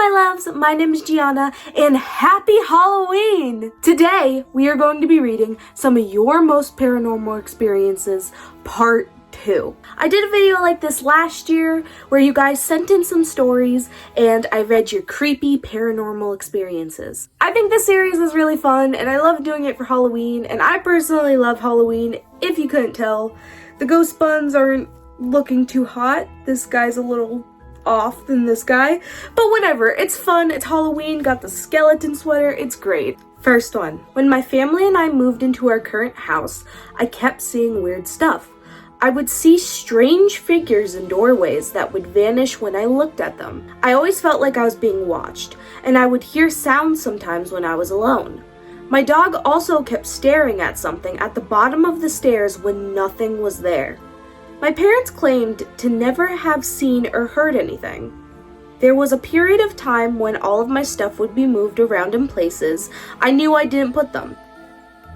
my loves, my name is Gianna, and happy Halloween! Today, we are going to be reading some of your most paranormal experiences, part 2. I did a video like this last year where you guys sent in some stories and I read your creepy paranormal experiences. I think this series is really fun and I love doing it for Halloween, and I personally love Halloween, if you couldn't tell. The ghost buns aren't looking too hot. This guy's a little off than this guy, but whatever, it's fun, it's Halloween, got the skeleton sweater, it's great. First one. When my family and I moved into our current house, I kept seeing weird stuff. I would see strange figures in doorways that would vanish when I looked at them. I always felt like I was being watched, and I would hear sounds sometimes when I was alone. My dog also kept staring at something at the bottom of the stairs when nothing was there. My parents claimed to never have seen or heard anything. There was a period of time when all of my stuff would be moved around in places I knew I didn't put them.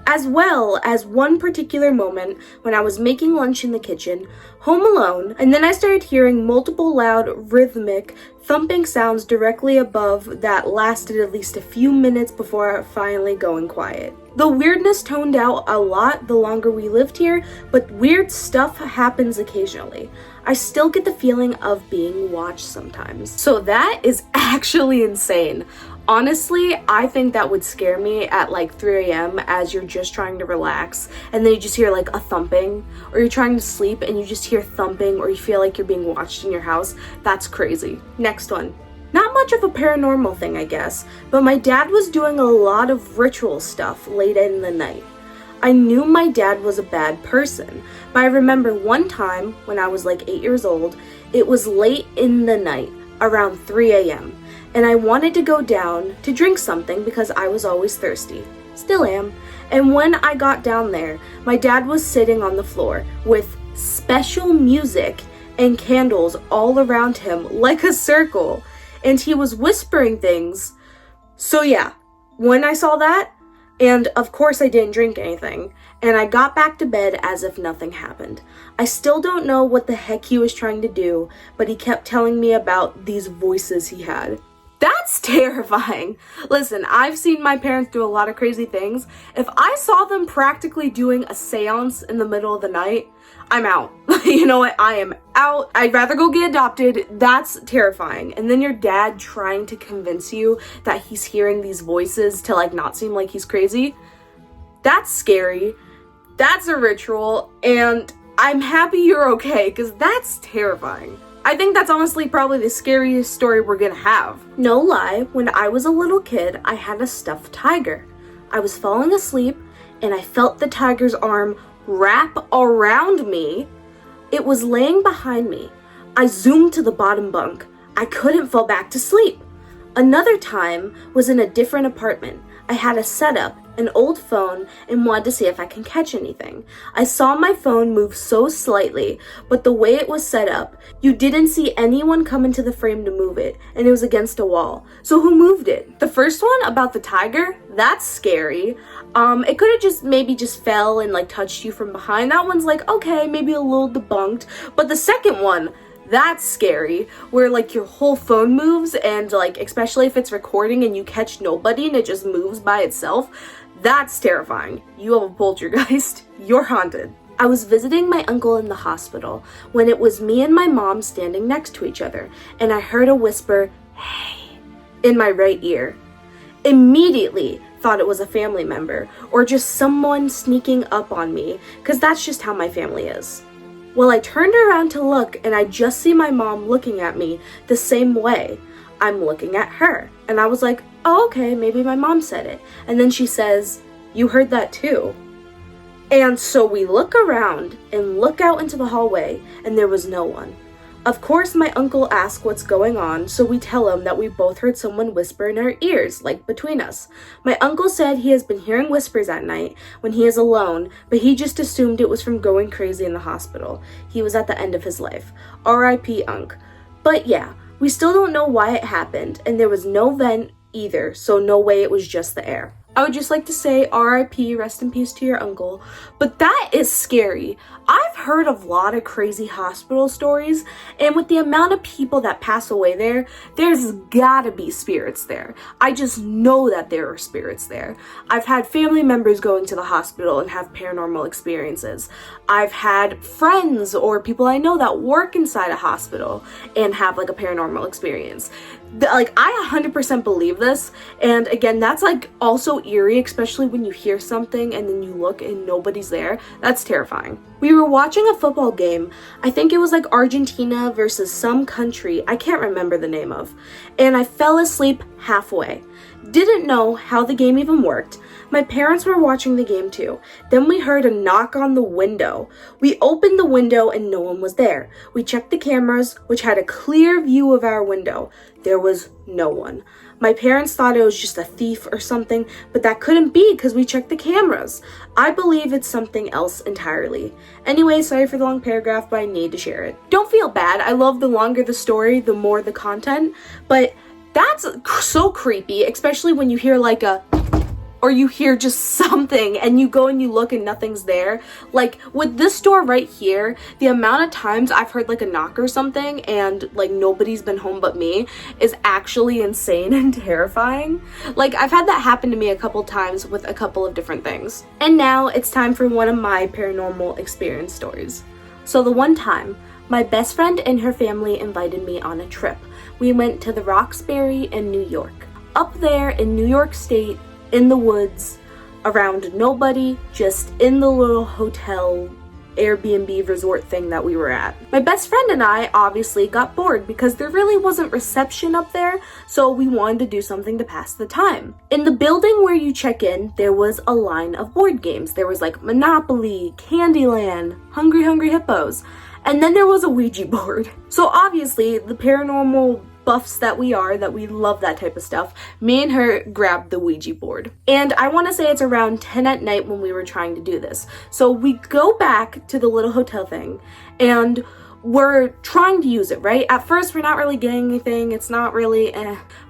As well as one particular moment when I was making lunch in the kitchen, home alone, and then I started hearing multiple loud, rhythmic, thumping sounds directly above that lasted at least a few minutes before finally going quiet. The weirdness toned out a lot the longer we lived here, but weird stuff happens occasionally. I still get the feeling of being watched sometimes. So that is actually insane. Honestly, I think that would scare me at like 3 a.m. as you're just trying to relax and then you just hear like a thumping, or you're trying to sleep and you just hear thumping, or you feel like you're being watched in your house. That's crazy. Next one. Not much of a paranormal thing, I guess, but my dad was doing a lot of ritual stuff late in the night. I knew my dad was a bad person, but I remember one time when I was like 8 years old, it was late in the night, around 3 a.m., and I wanted to go down to drink something because I was always thirsty. Still am. And when I got down there, my dad was sitting on the floor with special music and candles all around him like a circle, and he was whispering things. So yeah, when I saw that, and of course I didn't drink anything, and I got back to bed as if nothing happened. I still don't know what the heck he was trying to do, but he kept telling me about these voices he had. That's terrifying. Listen, I've seen my parents do a lot of crazy things. If I saw them practically doing a seance in the middle of the night, I'm out. You know what? I am out. I'd rather go get adopted. That's terrifying. And then your dad trying to convince you that he's hearing these voices to like not seem like he's crazy. That's scary. That's a ritual. And I'm happy you're okay, because that's terrifying. I think that's honestly probably the scariest story we're gonna have. No lie, when I was a little kid, I had a stuffed tiger. I was falling asleep and I felt the tiger's arm wrap around me. It was laying behind me. I zoomed to the bottom bunk. I couldn't fall back to sleep. Another time was in a different apartment. I had a setup, an old phone, and wanted to see if I can catch anything. I saw my phone move so slightly, but the way it was set up, you didn't see anyone come into the frame to move it, and it was against a wall. So who moved it? The first one about the tiger, that's scary. It could have just fell and like touched you from behind. That one's like, okay, maybe a little debunked. But the second one, that's scary, where like your whole phone moves, and like especially if it's recording and you catch nobody and it just moves by itself. That's terrifying. You have a poltergeist. You're haunted. I was visiting my uncle in the hospital when it was me and my mom standing next to each other, and I heard a whisper, "Hey," in my right ear. Immediately thought it was a family member or just someone sneaking up on me, because that's just how my family is. Well, I turned around to look and I just see my mom looking at me the same way. I'm looking at her, and I was like, oh, okay, maybe my mom said it. And then she says, "You heard that too." And so we look around and look out into the hallway, and there was no one. Of course, my uncle asked what's going on, so we tell him that we both heard someone whisper in our ears, like between us. My uncle said he has been hearing whispers at night when he is alone, but he just assumed it was from going crazy in the hospital. He was at the end of his life. R.I.P. Unc. But yeah, we still don't know why it happened, and there was no vent either, so no way it was just the air. I would just like to say RIP, rest in peace to your uncle. But that is scary. I've heard of a lot of crazy hospital stories, and with the amount of people that pass away there, there's gotta be spirits there. I just know that there are spirits there. I've had family members going to the hospital and have paranormal experiences. I've had friends or people I know that work inside a hospital and have like a paranormal experience. Like, I 100% believe this, and again, that's like also eerie, especially when you hear something and then you look and nobody's there. That's terrifying. We were watching a football game. I think it was like Argentina versus some country I can't remember the name of, and I fell asleep halfway. Didn't know how the game even worked. My parents were watching the game too. Then we heard a knock on the window. We opened the window and no one was there. We checked the cameras, which had a clear view of our window. There was no one. My parents thought it was just a thief or something, but that couldn't be because we checked the cameras. I believe it's something else entirely. Anyway, sorry for the long paragraph, but I need to share it. Don't feel bad. I love the longer the story, the more the content, but that's so creepy, especially when you hear like a, or you hear just something and you go and you look and nothing's there. Like with this door right here, the amount of times I've heard like a knock or something and like nobody's been home but me is actually insane and terrifying. Like, I've had that happen to me a couple times with a couple of different things. And now it's time for one of my paranormal experience stories. So the one time, my best friend and her family invited me on a trip. We went to the Roxbury in New York. Up there in New York State, in the woods, around nobody, just in the little hotel Airbnb resort thing that we were at. My best friend and I obviously got bored because there really wasn't reception up there, so we wanted to do something to pass the time. In the building where you check in, there was a line of board games. There was like Monopoly, Candyland, Hungry Hungry Hippos, and then there was a Ouija board. So obviously, the paranormal buffs that we are, that we love that type of stuff, me and her grabbed the Ouija board. And I want to say it's around 10 at night when we were trying to do this. So we go back to the little hotel thing and we're trying to use it, right? At first, we're not really getting anything. It's not really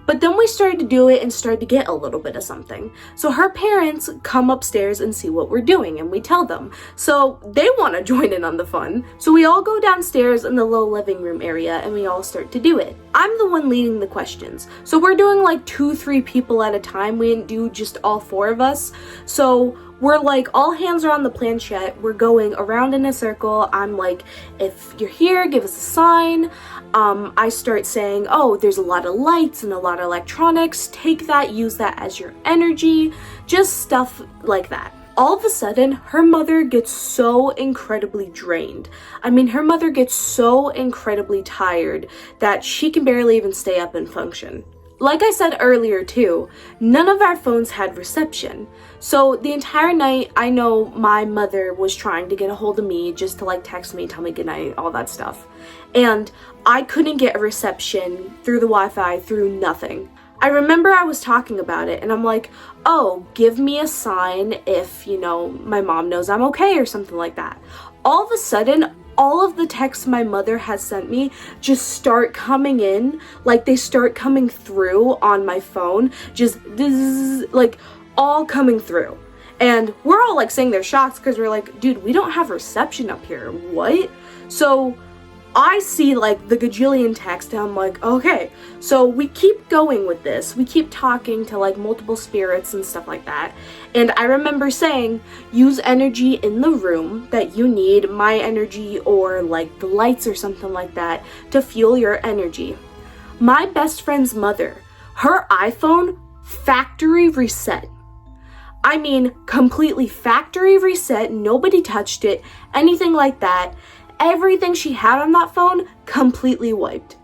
But then we started to do it and started to get a little bit of something. So her parents come upstairs and see what we're doing, and we tell them. So they want to join in on the fun. So we all go downstairs in the little living room area and we all start to do it. I'm the one leading the questions. So we're doing like 2-3 people at a time. We didn't do just all 4 of us. So we're like, all hands are on the planchette. We're going around in a circle. I'm like, if you're here, give us a sign. I start saying, oh, there's a lot of lights and a lot of electronics. Take that, use that as your energy. Just stuff like that. All of a sudden, her mother gets so incredibly drained. I mean, her mother gets so incredibly tired that she can barely even stay up and function. Like I said earlier too, none of our phones had reception. So the entire night, I know my mother was trying to get a hold of me just to like text me, tell me goodnight, all that stuff. And I couldn't get a reception through the Wi-Fi, through nothing. I remember I was talking about it and I'm like, oh, give me a sign if, you know, my mom knows I'm okay or something like that. All of a sudden, all of the texts my mother has sent me just start coming in, like they start coming through on my phone, just like all coming through. And we're all like saying they're shocked because we're like, dude, we don't have reception up here, what? So I see like the gajillion text and I'm like, okay. So we keep going with this. We keep talking to like multiple spirits and stuff like that. And I remember saying, use energy in the room that you need, my energy or like the lights or something like that to fuel your energy. My best friend's mother, her iPhone factory reset. I mean, completely factory reset. Nobody touched it, anything like that. Everything she had on that phone completely wiped.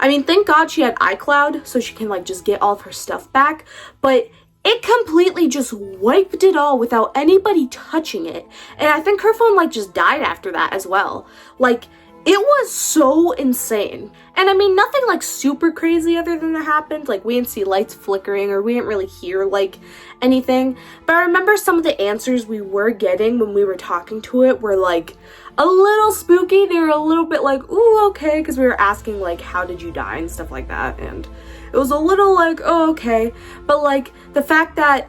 I mean, thank God she had iCloud so she can like just get all of her stuff back, but it completely just wiped it all without anybody touching it. And I think her phone like just died after that as well. Like, it was so insane. And I mean, nothing like super crazy other than that happened. Like, we didn't see lights flickering or we didn't really hear like anything. But I remember some of the answers we were getting when we were talking to it were like a little spooky. They were a little bit like, ooh, okay, because we were asking like, how did you die and stuff like that. And it was a little like, oh, okay. But like the fact that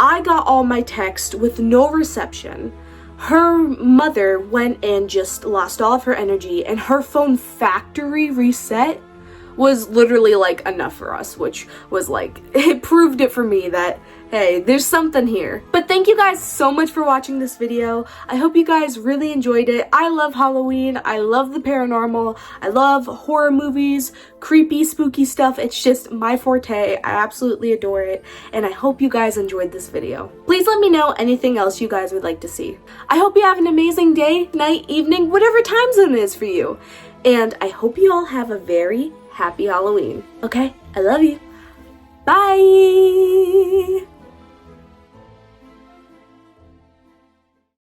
I got all my texts with no reception. Her mother went and just lost all of her energy, and her phone factory reset was literally like enough for us, which was like, it proved it for me that, hey, there's something here. But thank you guys so much for watching this video. I hope you guys really enjoyed it. I love Halloween. I love the paranormal. I love horror movies, creepy, spooky stuff. It's just my forte. I absolutely adore it. And I hope you guys enjoyed this video. Please let me know anything else you guys would like to see. I hope you have an amazing day, night, evening, whatever time zone it is for you. And I hope you all have a very happy Halloween. Okay? I love you. Bye!